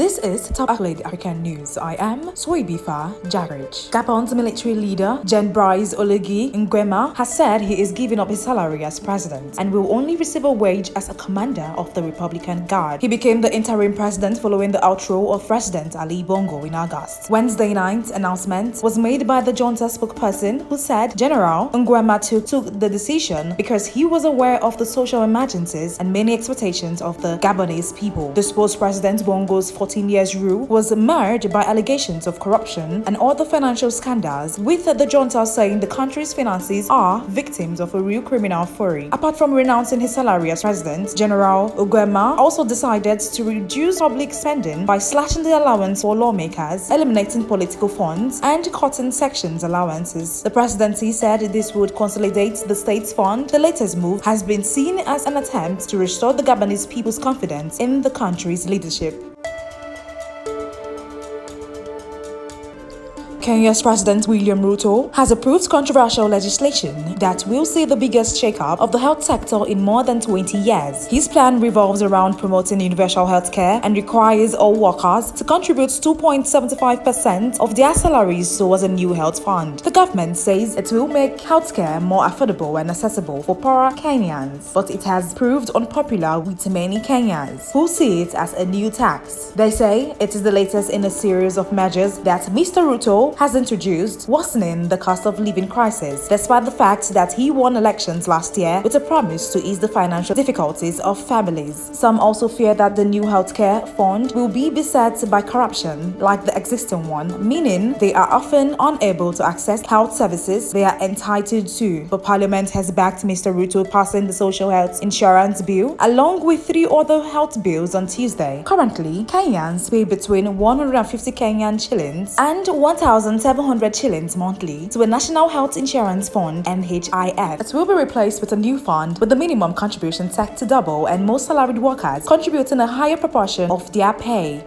This is Top Accolade African News. I am Soibifa Jarich. Gabon's military leader, Gen Brice Oligui Nguema, has said he is giving up his salary as president and will only receive a wage as a commander of the Republican Guard. He became the interim president following the outthrow of President Ali Bongo in August. Wednesday night's announcement was made by the junta spokesperson, who said General Nguema took the decision because he was aware of the social emergencies and many expectations of the Gabonese people. The post-President Bongo's 14 years rule was marred by allegations of corruption and other financial scandals, with the junta saying the country's finances are victims of a real criminal fury. Apart from renouncing his salary as president, General Nguema also decided to reduce public spending by slashing the allowance for lawmakers, eliminating political funds, and cutting sections allowances. The presidency said this would consolidate the state's fund. The latest move has been seen as an attempt to restore the Gabonese people's confidence in the country's leadership. Kenya's President William Ruto has approved controversial legislation that will see the biggest shakeup of the health sector in more than 20 years. His plan revolves around promoting universal health care and requires all workers to contribute 2.75% of their salaries towards a new health fund. The government says it will make healthcare more affordable and accessible for poorer Kenyans, but it has proved unpopular with many Kenyans who see it as a new tax. They say it is the latest in a series of measures that Mr. Ruto has introduced, worsening the cost of living crisis, despite the fact that he won elections last year with a promise to ease the financial difficulties of families. Some also fear that the new healthcare fund will be beset by corruption like the existing one, meaning they are often unable to access health services they are entitled to. But Parliament has backed Mr. Ruto passing the social health insurance bill along with 3 other health bills on Tuesday. Currently, Kenyans pay between 150 Kenyan shillings and 1,700 shillings monthly to a National Health Insurance Fund (NHIF). It will be replaced with a new fund with the minimum contribution set to double and most salaried workers contributing a higher proportion of their pay.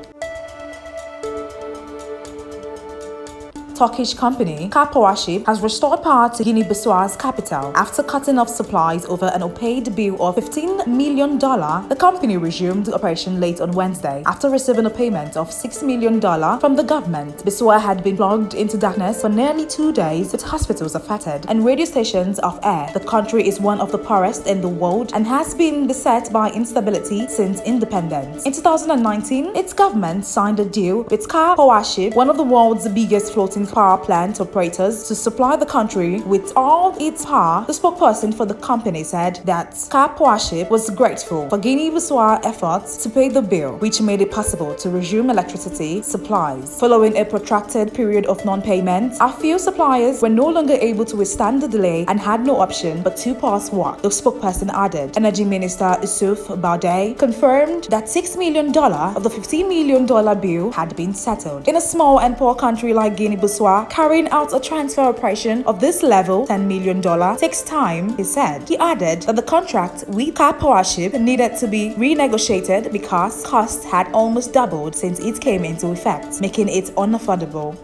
Turkish company car power ship has restored power to Guinea-Bissau's capital after cutting off supplies over an unpaid bill of $15 million. The company resumed operation late on Wednesday after receiving a payment of $6 million from the government. Bissau had been plugged into darkness for nearly 2 days, with hospitals affected and radio stations off air. The country is one of the poorest in the world and has been beset by instability since independence. In 2019, its government signed a deal with Car Power Ship, one of the world's biggest floating power plant operators, to supply the country with all its power. The spokesperson for the company said that Car Power Ship was grateful for Guinea-Bissau's efforts to pay the bill, which made it possible to resume electricity supplies. Following a protracted period of non-payment, our fuel suppliers were no longer able to withstand the delay and had no option but to pause work, the spokesperson added. Energy Minister Yusuf Baudet confirmed that $6 million of the $15 million bill had been settled. In a small and poor country like Guinea-Bissau, carrying out a transfer operation of this level, $10 million, takes time, he said. He added that the contract with Car Power Ship needed to be renegotiated because costs had almost doubled since it came into effect, making it unaffordable.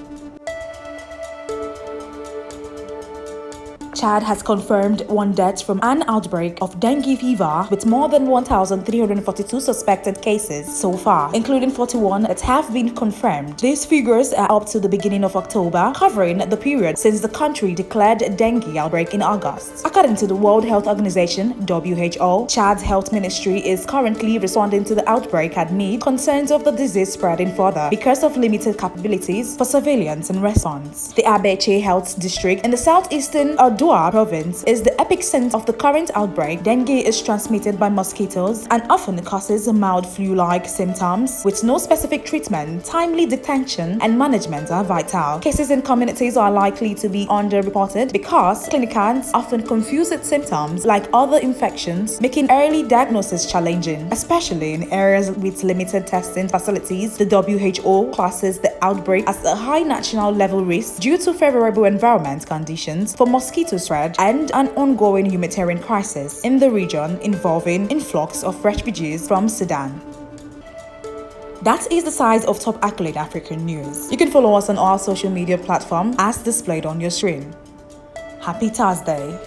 Chad has confirmed 1 death from an outbreak of dengue fever, with more than 1,342 suspected cases so far, including 41 that have been confirmed. These figures are up to the beginning of October, covering the period since the country declared a dengue outbreak in August. According to the World Health Organization (WHO), Chad's health ministry is currently responding to the outbreak amid concerns of the disease spreading further because of limited capabilities for surveillance and response. The Abeche Health District in the southeastern Adua province is the epicenter of the current outbreak. Dengue is transmitted by mosquitoes and often causes mild flu-like symptoms with no specific treatment. Timely detection and management are vital. Cases in communities are likely to be underreported because clinicians often confuse its symptoms like other infections, making early diagnosis challenging, especially in areas with limited testing facilities. The WHO classes the outbreak as a high national level risk due to favorable environment conditions for mosquito spread and an ongoing humanitarian crisis in the region involving influx of refugees from Sudan. That is the size of Top Accolade African News. You can follow us on all social media platforms as displayed on your screen. Happy Thursday.